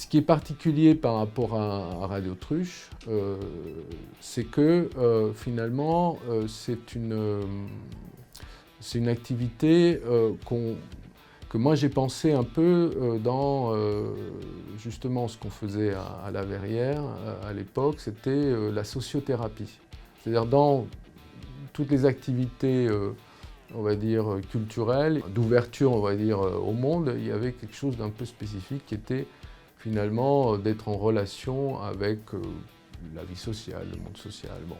Ce qui est particulier par rapport à Radio Truche, c'est que finalement, c'est une activité que moi j'ai pensé un peu dans justement ce qu'on faisait à la Verrière à l'époque, c'était la sociothérapie. C'est-à-dire dans toutes les activités on va dire culturelles, d'ouverture on va dire au monde, il y avait quelque chose d'un peu spécifique qui était finalement d'être en relation avec la vie sociale, le monde social. Bon.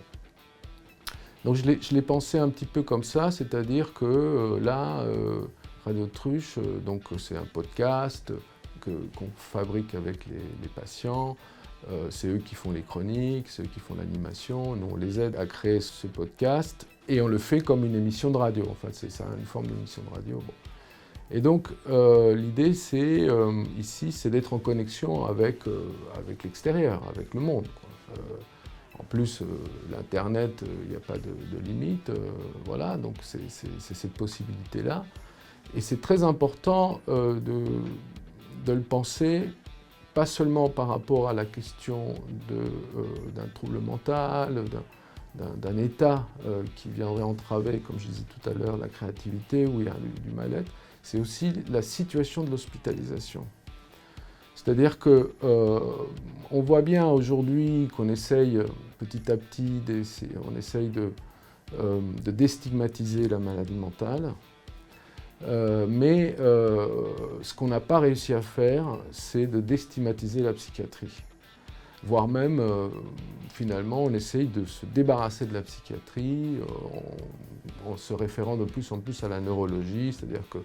Donc je l'ai pensé un petit peu comme ça, c'est-à-dire que là, Radio Truche, donc c'est un podcast qu'on fabrique avec les patients, c'est eux qui font les chroniques, c'est eux qui font l'animation, nous on les aide à créer ce podcast et on le fait comme une émission de radio, en fait c'est ça, une forme d'émission de radio. Bon. Et donc l'idée c'est ici c'est d'être en connexion avec l'extérieur, avec le monde, quoi. En plus, l'Internet, il n'y a pas de limite, voilà, donc c'est cette possibilité-là. Et c'est très important de le penser, pas seulement par rapport à la question d'un trouble mental, d'un état qui viendrait entraver, comme je disais tout à l'heure, la créativité, où il y a du mal-être, c'est aussi la situation de l'hospitalisation. C'est-à-dire qu'on voit bien aujourd'hui qu'on essaye petit à petit, on essaye de déstigmatiser la maladie mentale, mais ce qu'on n'a pas réussi à faire, c'est de déstigmatiser la psychiatrie. Voire même, finalement, on essaye de se débarrasser de la psychiatrie en se référant de plus en plus à la neurologie, c'est-à-dire que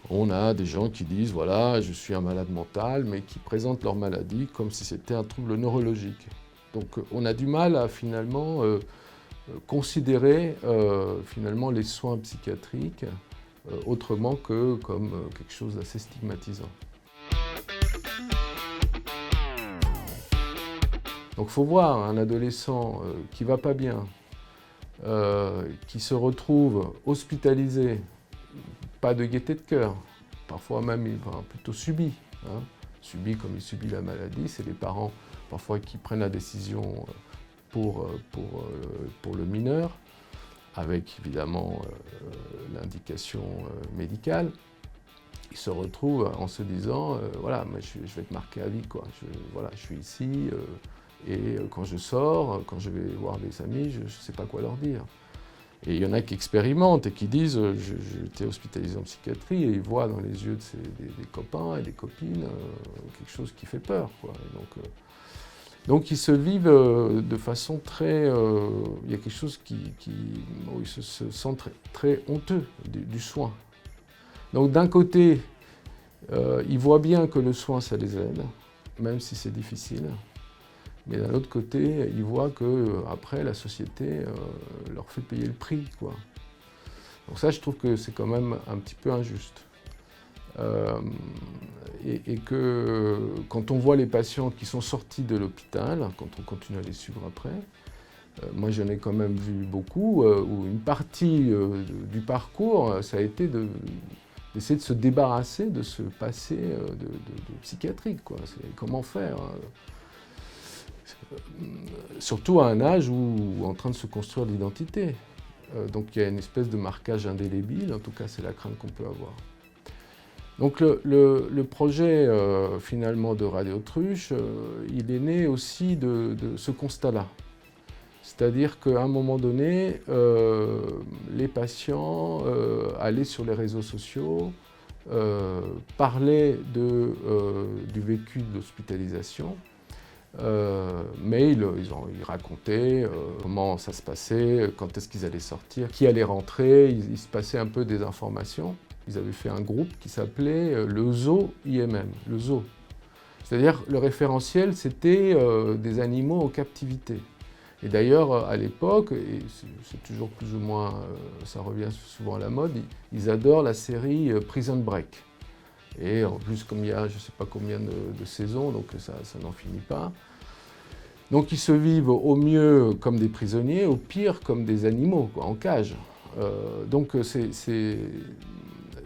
on a des gens qui disent, voilà, je suis un malade mental, mais qui présentent leur maladie comme si c'était un trouble neurologique. Donc on a du mal à finalement considérer finalement les soins psychiatriques autrement que comme quelque chose d'assez stigmatisant. Donc il faut voir un adolescent qui ne va pas bien, qui se retrouve hospitalisé, pas de gaieté de cœur, parfois même il va plutôt subi. Hein. Subi comme il subit la maladie, c'est les parents parfois qui prennent la décision pour le mineur, avec évidemment l'indication médicale. Il se retrouve en se disant, voilà, mais je vais être marqué à vie, quoi. Voilà, je suis ici, et quand je sors, quand je vais voir des amis, je ne sais pas quoi leur dire. Et il y en a qui expérimentent et qui disent j'étais hospitalisé en psychiatrie et ils voient dans les yeux des copains et des copines quelque chose qui fait peur, quoi. Donc ils se vivent de façon très... il y a quelque chose où ils se sentent très, très honteux du soin. Donc d'un côté, ils voient bien que le soin ça les aide, même si c'est difficile. Mais d'un autre côté, ils voient qu'après, la société leur fait payer le prix, quoi. Donc ça, je trouve que c'est quand même un petit peu injuste. Et que quand on voit les patients qui sont sortis de l'hôpital, quand on continue à les suivre après, moi j'en ai quand même vu beaucoup, où une partie du parcours, ça a été d'essayer de se débarrasser, de se passer de psychiatrique, quoi. Comment faire, hein. Surtout à un âge où en train de se construire l'identité. Donc il y a une espèce de marquage indélébile, en tout cas c'est la crainte qu'on peut avoir. Donc le projet finalement de Radio Truche, il est né aussi de ce constat-là. C'est-à-dire qu'à un moment donné, les patients allaient sur les réseaux sociaux, parlaient du vécu de l'hospitalisation, mais ils racontaient comment ça se passait, quand est-ce qu'ils allaient sortir, qui allait rentrer, il se passait un peu des informations. Ils avaient fait un groupe qui s'appelait le Zoo IMM, le Zoo. C'est-à-dire le référentiel, c'était des animaux en captivité. Et d'ailleurs, à l'époque, et c'est toujours plus ou moins, ça revient souvent à la mode, ils adorent la série Prison Break. Et en plus, comme il y a je ne sais pas combien de saisons, donc ça n'en finit pas. Donc ils se vivent au mieux comme des prisonniers, au pire comme des animaux, quoi, en cage. Donc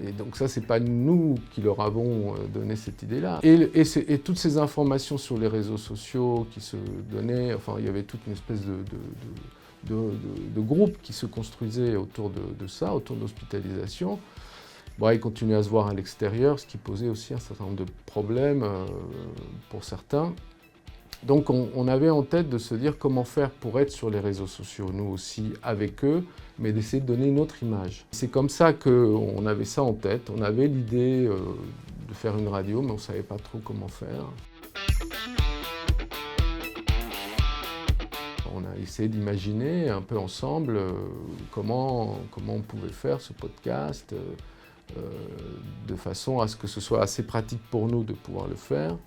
Et donc ça, c'est pas nous qui leur avons donné cette idée-là. Et toutes ces informations sur les réseaux sociaux qui se donnaient, enfin, il y avait toute une espèce de groupe qui se construisait autour de ça, autour de l'hospitalisation. Bon, ils continuaient à se voir à l'extérieur, ce qui posait aussi un certain nombre de problèmes pour certains. Donc on avait en tête de se dire comment faire pour être sur les réseaux sociaux, nous aussi, avec eux, mais d'essayer de donner une autre image. C'est comme ça qu'on avait ça en tête. On avait l'idée de faire une radio, mais on ne savait pas trop comment faire. On a essayé d'imaginer un peu ensemble comment on pouvait faire ce podcast de façon à ce que ce soit assez pratique pour nous de pouvoir le faire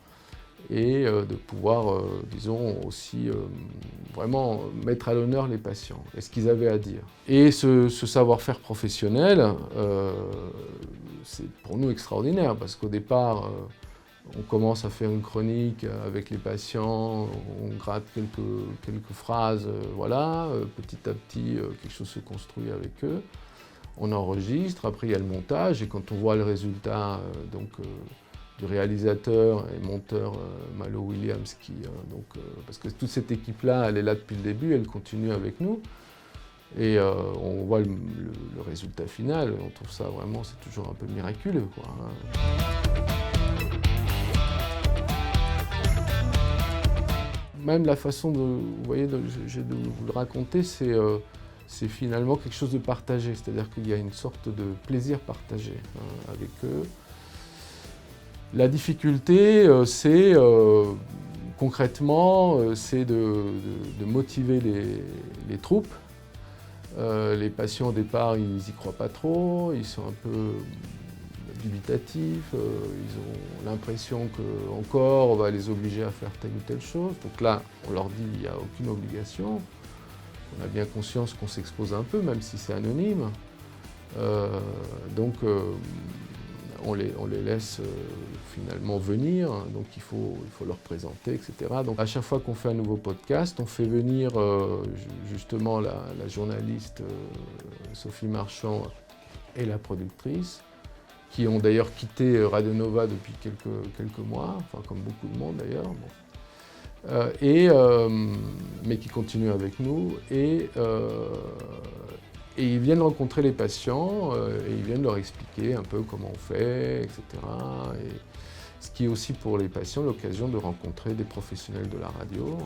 et de pouvoir, disons, aussi vraiment mettre à l'honneur les patients et ce qu'ils avaient à dire. Et ce savoir-faire professionnel, c'est pour nous extraordinaire parce qu'au départ, on commence à faire une chronique avec les patients, on gratte quelques phrases, voilà, petit à petit, quelque chose se construit avec eux. On enregistre, après il y a le montage, et quand on voit le résultat du réalisateur et monteur Malo Williams, parce que toute cette équipe-là, elle est là depuis le début, elle continue avec nous, et on voit le résultat final, on trouve ça vraiment, c'est toujours un peu miraculeux, quoi, hein. Même la façon de, vous voyez, de vous le raconter, c'est finalement quelque chose de partagé, c'est-à-dire qu'il y a une sorte de plaisir partagé avec eux. La difficulté, c'est concrètement, c'est de motiver les troupes. Les patients au départ, ils n'y croient pas trop, ils sont un peu dubitatifs, ils ont l'impression qu'encore on va les obliger à faire telle ou telle chose. Donc là, on leur dit qu'il n'y a aucune obligation. On a bien conscience qu'on s'expose un peu, même si c'est anonyme. Donc on les laisse finalement venir, donc il faut leur présenter, etc. Donc à chaque fois qu'on fait un nouveau podcast, on fait venir justement la journaliste Sophie Marchand et la productrice, qui ont d'ailleurs quitté Radio Nova depuis quelques mois, enfin comme beaucoup de monde d'ailleurs. Bon. Mais qui continuent avec nous, et ils viennent rencontrer les patients et ils viennent leur expliquer un peu comment on fait, etc. Et ce qui est aussi pour les patients l'occasion de rencontrer des professionnels de la radio.